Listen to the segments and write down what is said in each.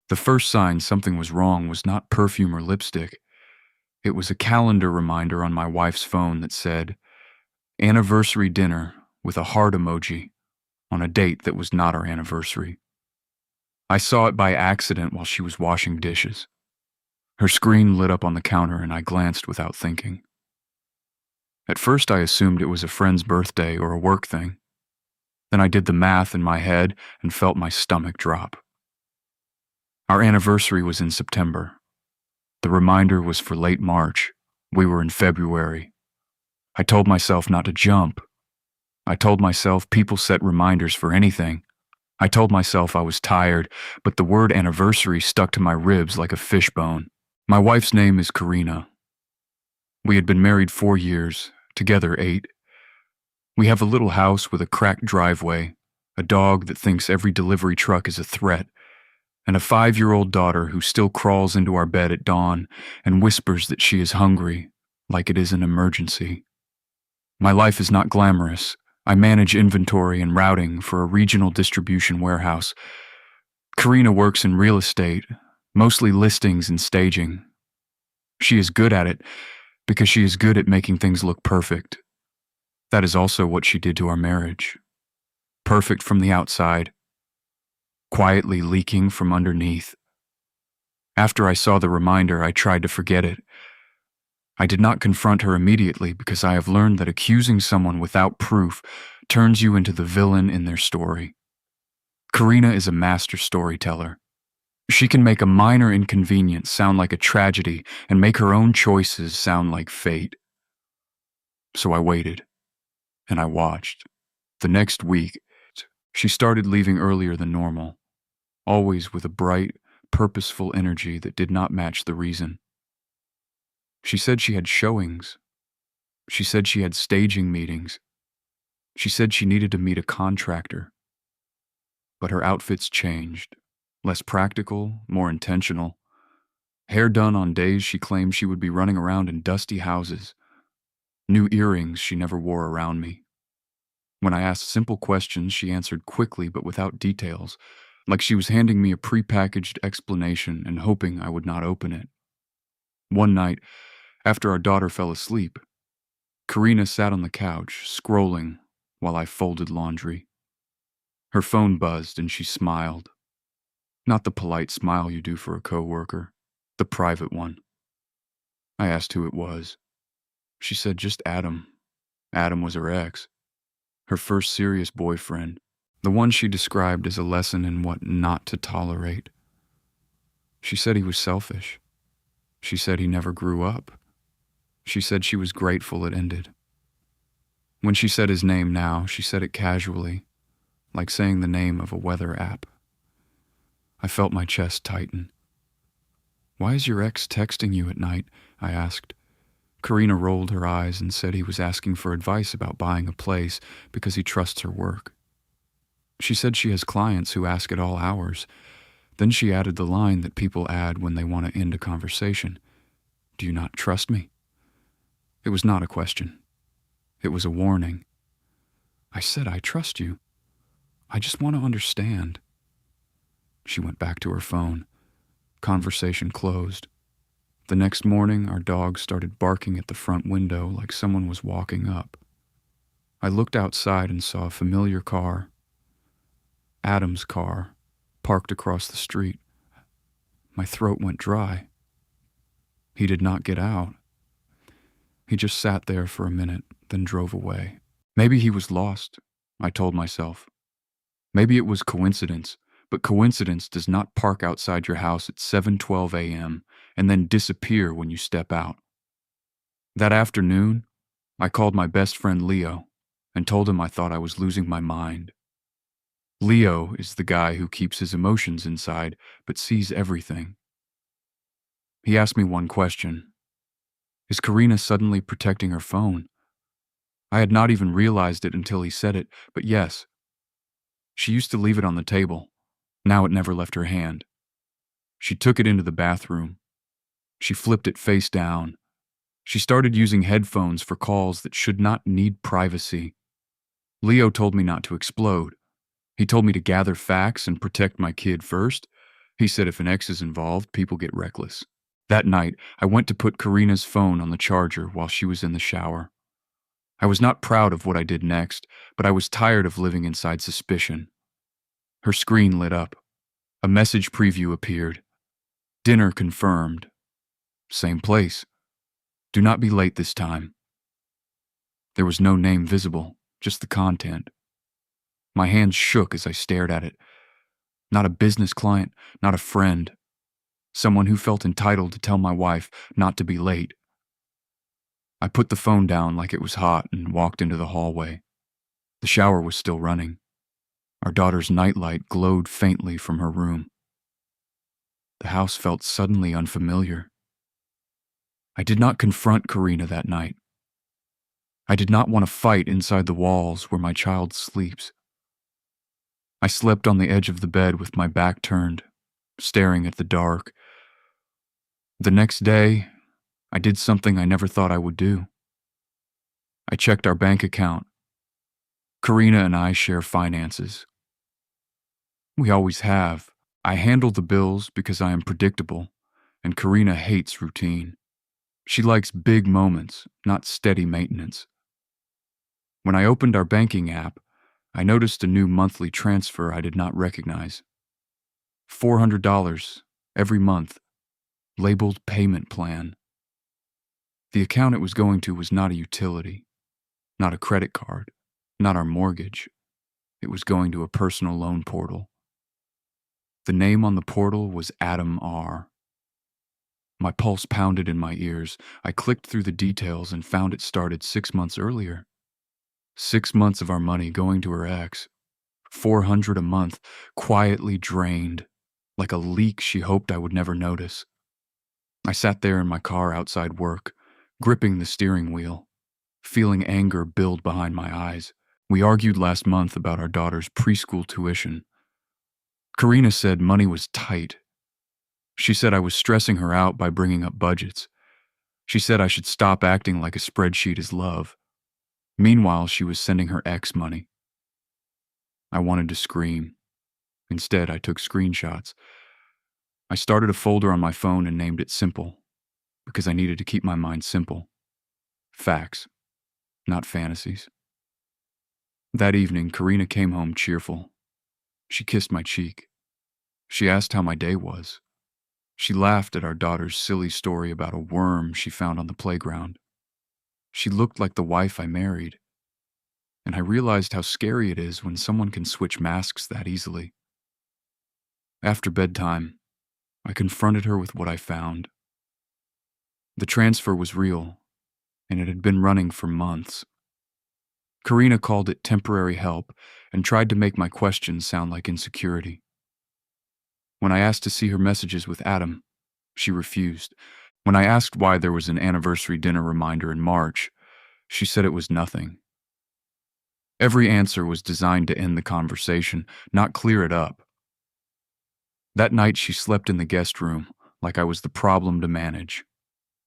The first sign something was wrong was not perfume or lipstick. It was a calendar reminder on my wife's phone that said, "Anniversary dinner," with a heart emoji, on a date that was not our anniversary. I saw it by accident while she was washing dishes. Her screen lit up on the counter and I glanced without thinking. At first I assumed it was a friend's birthday or a work thing. Then I did the math in my head and felt my stomach drop. Our anniversary was in September. The reminder was for late March. We were in February. I told myself not to jump. I told myself people set reminders for anything. I told myself I was tired, but the word anniversary stuck to my ribs like a fishbone. My wife's name is Karina. We had been married 4 years, together 8. We have a little house with a cracked driveway, a dog that thinks every delivery truck is a threat, and a 5-year-old daughter who still crawls into our bed at dawn and whispers that she is hungry, like it is an emergency. My life is not glamorous. I manage inventory and routing for a regional distribution warehouse. Karina works in real estate, mostly listings and staging. She is good at it because she is good at making things look perfect. That is also what she did to our marriage. Perfect from the outside, quietly leaking from underneath. After I saw the reminder, I tried to forget it. I did not confront her immediately because I have learned that accusing someone without proof turns you into the villain in their story. Karina is a master storyteller. She can make a minor inconvenience sound like a tragedy and make her own choices sound like fate. So I waited, and I watched. The next week, she started leaving earlier than normal, always with a bright, purposeful energy that did not match the reason. She said she had showings. She said she had staging meetings. She said she needed to meet a contractor. But her outfits changed. Less practical, more intentional. Hair done on days she claimed she would be running around in dusty houses. New earrings she never wore around me. When I asked simple questions, she answered quickly but without details, like she was handing me a prepackaged explanation and hoping I would not open it. One night, after our daughter fell asleep, Karina sat on the couch, scrolling, while I folded laundry. Her phone buzzed and she smiled. Not the polite smile you do for a coworker, the private one. I asked who it was. She said just Adam. Adam was her ex, her first serious boyfriend, the one she described as a lesson in what not to tolerate. She said he was selfish. She said he never grew up. She said she was grateful it ended. When she said his name now, she said it casually, like saying the name of a weather app. I felt my chest tighten. "Why is your ex texting you at night?" I asked. Karina rolled her eyes and said he was asking for advice about buying a place because he trusts her work. She said she has clients who ask at all hours. Then she added the line that people add when they want to end a conversation. "Do you not trust me?" It was not a question. It was a warning. I said, "I trust you. I just want to understand." She went back to her phone. Conversation closed. The next morning, our dog started barking at the front window like someone was walking up. I looked outside and saw a familiar car. Adam's car, parked across the street. My throat went dry. He did not get out. He just sat there for a minute, then drove away. Maybe he was lost, I told myself. Maybe it was coincidence, but coincidence does not park outside your house at 7:12 a.m. and then disappear when you step out. That afternoon, I called my best friend Leo and told him I thought I was losing my mind. Leo is the guy who keeps his emotions inside but sees everything. He asked me one question. Is Karina suddenly protecting her phone? I had not even realized it until he said it, but yes. She used to leave it on the table. Now it never left her hand. She took it into the bathroom. She flipped it face down. She started using headphones for calls that should not need privacy. Leo told me not to explode. He told me to gather facts and protect my kid first, He said if an ex is involved, people get reckless. That night, I went to put Karina's phone on the charger while she was in the shower. I was not proud of what I did next, but I was tired of living inside suspicion. Her screen lit up. A message preview appeared. Dinner confirmed. Same place. Do not be late this time. There was no name visible, just the content. My hands shook as I stared at it. Not a business client, not a friend. Someone who felt entitled to tell my wife not to be late. I put the phone down like it was hot and walked into the hallway. The shower was still running. Our daughter's nightlight glowed faintly from her room. The house felt suddenly unfamiliar. I did not confront Karina that night. I did not want to fight inside the walls where my child sleeps. I slept on the edge of the bed with my back turned, staring at the dark. The next day, I did something I never thought I would do. I checked our bank account. Karina and I share finances. We always have. I handle the bills because I am predictable, and Karina hates routine. She likes big moments, not steady maintenance. When I opened our banking app, I noticed a new monthly transfer I did not recognize. $400 every month, labeled payment plan. The account it was going to was not a utility, not a credit card, not our mortgage. It was going to a personal loan portal. The name on the portal was Adam R. My pulse pounded in my ears. I clicked through the details and found it started 6 months earlier. 6 months of our money going to her ex. $400 a month, quietly drained, like a leak she hoped I would never notice. I sat there in my car outside work, gripping the steering wheel, feeling anger build behind my eyes. We argued last month about our daughter's preschool tuition. Karina said money was tight. She said I was stressing her out by bringing up budgets. She said I should stop acting like a spreadsheet is love. Meanwhile, she was sending her ex money. I wanted to scream. Instead, I took screenshots. I started a folder on my phone and named it Simple, because I needed to keep my mind simple. Facts, not fantasies. That evening, Karina came home cheerful. She kissed my cheek. She asked how my day was. She laughed at our daughter's silly story about a worm she found on the playground. She looked like the wife I married, and I realized how scary it is when someone can switch masks that easily. After bedtime, I confronted her with what I found. The transfer was real, and it had been running for months. Karina called it temporary help and tried to make my questions sound like insecurity. When I asked to see her messages with Adam, she refused. When I asked why there was an anniversary dinner reminder in March, she said it was nothing. Every answer was designed to end the conversation, not clear it up. That night she slept in the guest room, like I was the problem to manage.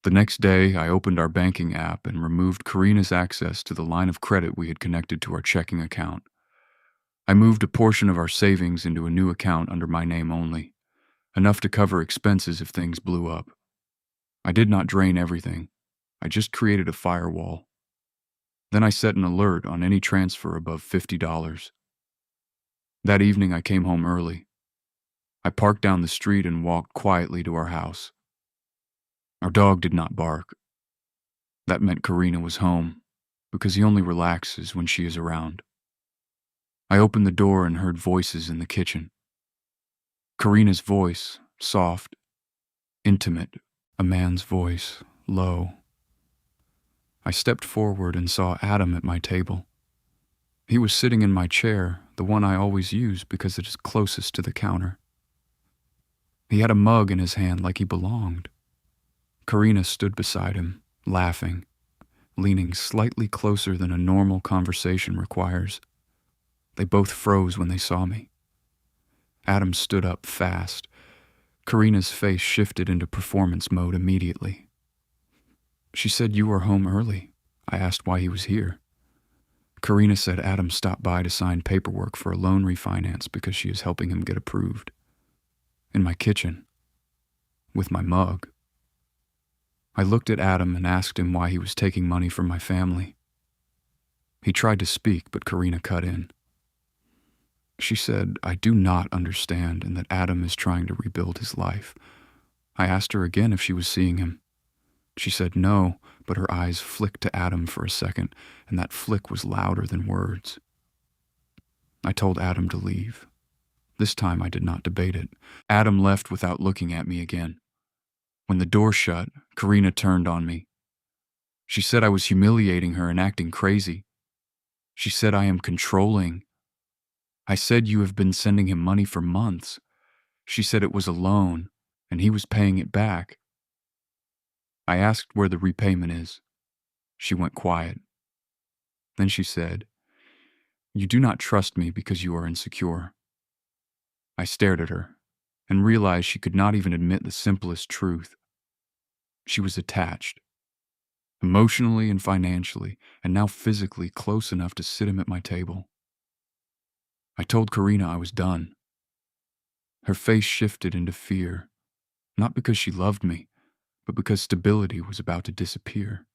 The next day, I opened our banking app and removed Karina's access to the line of credit we had connected to our checking account. I moved a portion of our savings into a new account under my name only, enough to cover expenses if things blew up. I did not drain everything. I just created a firewall. Then I set an alert on any transfer above $50. That evening, I came home early. I parked down the street and walked quietly to our house. Our dog did not bark. That meant Karina was home, because he only relaxes when she is around. I opened the door and heard voices in the kitchen. Karina's voice, soft, intimate, a man's voice, low. I stepped forward and saw Adam at my table. He was sitting in my chair, the one I always use because it is closest to the counter. He had a mug in his hand like he belonged. Karina stood beside him, laughing, leaning slightly closer than a normal conversation requires. They both froze when they saw me. Adam stood up fast. Karina's face shifted into performance mode immediately. She said, "You were home early." I asked why he was here. Karina said Adam stopped by to sign paperwork for a loan refinance because she is helping him get approved. in my kitchen, with my mug. I looked at Adam and asked him why he was taking money from my family. He tried to speak, but Karina cut in. She said, "I do not understand, and that Adam is trying to rebuild his life." I asked her again if she was seeing him. She said no, but her eyes flicked to Adam for a second, and that flick was louder than words. I told Adam to leave. This time I did not debate it. Adam left without looking at me again. When the door shut, Karina turned on me. She said I was humiliating her and acting crazy. She said I am controlling. I said you have been sending him money for months. She said it was a loan, and he was paying it back. I asked where the repayment is. She went quiet. Then she said, "You do not trust me because you are insecure." I stared at her and realized she could not even admit the simplest truth. She was attached, emotionally and financially, and now physically close enough to sit him at my table. I told Karina I was done. Her face shifted into fear, not because she loved me, but because stability was about to disappear.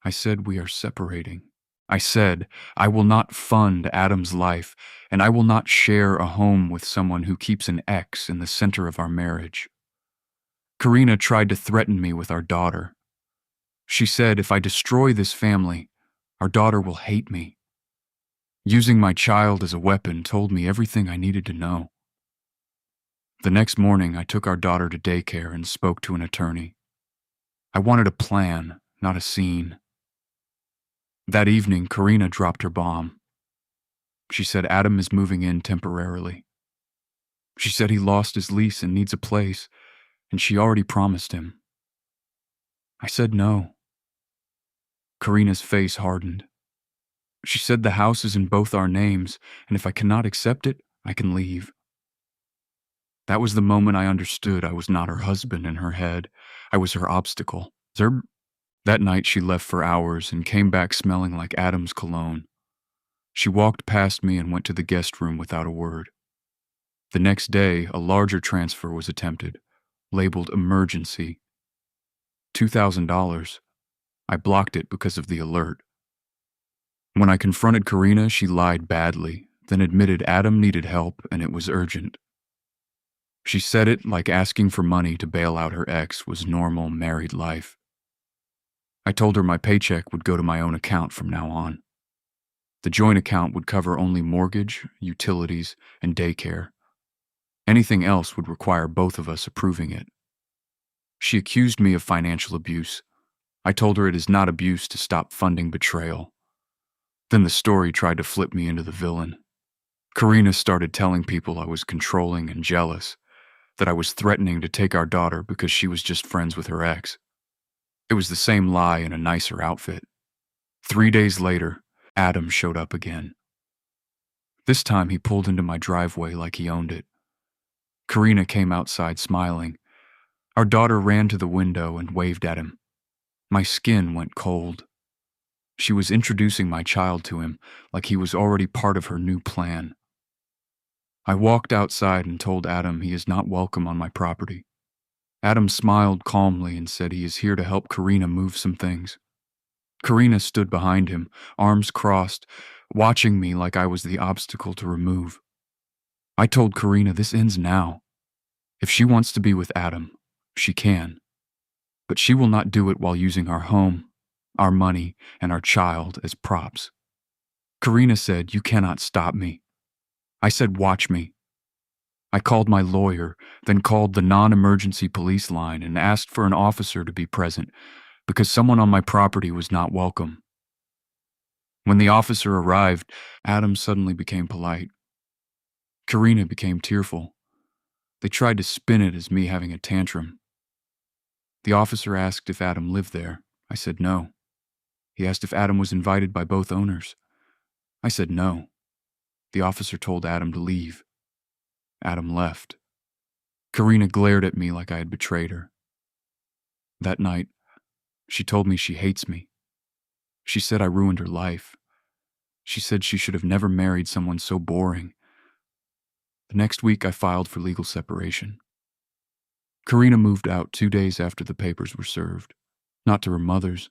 I said, "We are separating." I said, "I will not fund Adam's life, and I will not share a home with someone who keeps an X in the center of our marriage." Karina tried to threaten me with our daughter. She said, "If I destroy this family, our daughter will hate me." Using my child as a weapon told me everything I needed to know. The next morning, I took our daughter to daycare and spoke to an attorney. I wanted a plan, not a scene. That evening, Karina dropped her bomb. She said Adam is moving in temporarily. She said he lost his lease and needs a place, and she already promised him. I said no. Karina's face hardened. She said the house is in both our names, and if I cannot accept it, I can leave. That was the moment I understood I was not her husband in her head. I was her obstacle. That night she left for hours and came back smelling like Adam's cologne. She walked past me and went to the guest room without a word. The next day, a larger transfer was attempted, labeled emergency. $2,000. I blocked it because of the alert. When I confronted Karina, she lied badly, then admitted Adam needed help and it was urgent. She said it like asking for money to bail out her ex was normal married life. I told her my paycheck would go to my own account from now on. The joint account would cover only mortgage, utilities, and daycare. Anything else would require both of us approving it. She accused me of financial abuse. I told her it is not abuse to stop funding betrayal. Then the story tried to flip me into the villain. Karina started telling people I was controlling and jealous, that I was threatening to take our daughter because she was just friends with her ex. It was the same lie in a nicer outfit. 3 days later, Adam showed up again. This time he pulled into my driveway like he owned it. Karina came outside smiling. Our daughter ran to the window and waved at him. My skin went cold. She was introducing my child to him like he was already part of her new plan. I walked outside and told Adam he is not welcome on my property. Adam smiled calmly and said he is here to help Karina move some things. Karina stood behind him, arms crossed, watching me like I was the obstacle to remove. I told Karina this ends now. If she wants to be with Adam, she can. But she will not do it while using our home, our money, and our child as props. Karina said, "You cannot stop me." I said, "Watch me." I called my lawyer, then called the non-emergency police line and asked for an officer to be present because someone on my property was not welcome. When the officer arrived, Adam suddenly became polite. Karina became tearful. They tried to spin it as me having a tantrum. The officer asked if Adam lived there. I said no. He asked if Adam was invited by both owners. I said no. The officer told Adam to leave. Adam left. Karina glared at me like I had betrayed her. That night, she told me she hates me. She said I ruined her life. She said she should have never married someone so boring. The next week, I filed for legal separation. Karina moved out 2 days after the papers were served. Not to her mother's,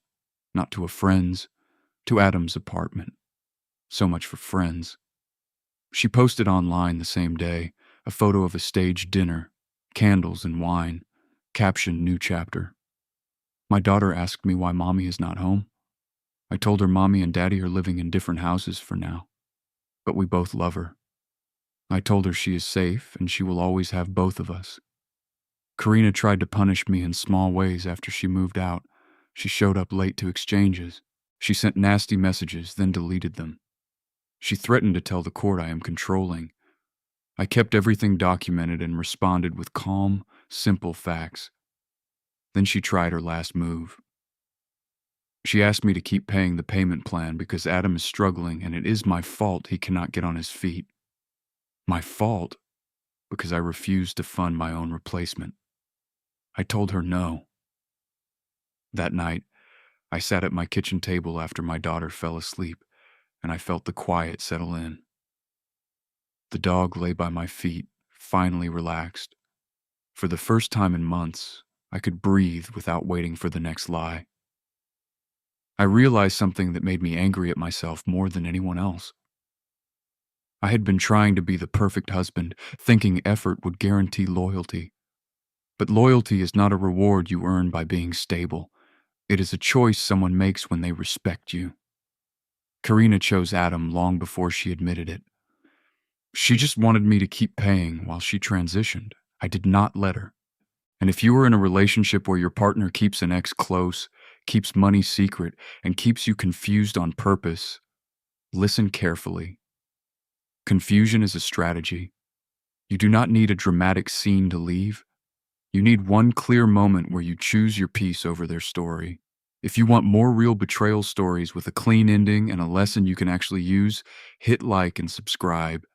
not to a friend's, to Adam's apartment. So much for friends. She posted online the same day a photo of a staged dinner, candles and wine, captioned "New Chapter." My daughter asked me why Mommy is not home. I told her Mommy and Daddy are living in different houses for now, but we both love her. I told her she is safe and she will always have both of us. Karina tried to punish me in small ways after she moved out. She showed up late to exchanges. She sent nasty messages, then deleted them. She threatened to tell the court I am controlling. I kept everything documented and responded with calm, simple facts. Then she tried her last move. She asked me to keep paying the payment plan because Adam is struggling and it is my fault he cannot get on his feet. My fault because I refused to fund my own replacement. I told her no. That night, I sat at my kitchen table after my daughter fell asleep, and I felt the quiet settle in. The dog lay by my feet, finally relaxed. For the first time in months, I could breathe without waiting for the next lie. I realized something that made me angry at myself more than anyone else. I had been trying to be the perfect husband, thinking effort would guarantee loyalty. But loyalty is not a reward you earn by being stable. It is a choice someone makes when they respect you. Karina chose Adam long before she admitted it. She just wanted me to keep paying while she transitioned. I did not let her. And if you are in a relationship where your partner keeps an ex close, keeps money secret, and keeps you confused on purpose, listen carefully. Confusion is a strategy. You do not need a dramatic scene to leave. You need one clear moment where you choose your peace over their story. If you want more real betrayal stories with a clean ending and a lesson you can actually use, hit like and subscribe.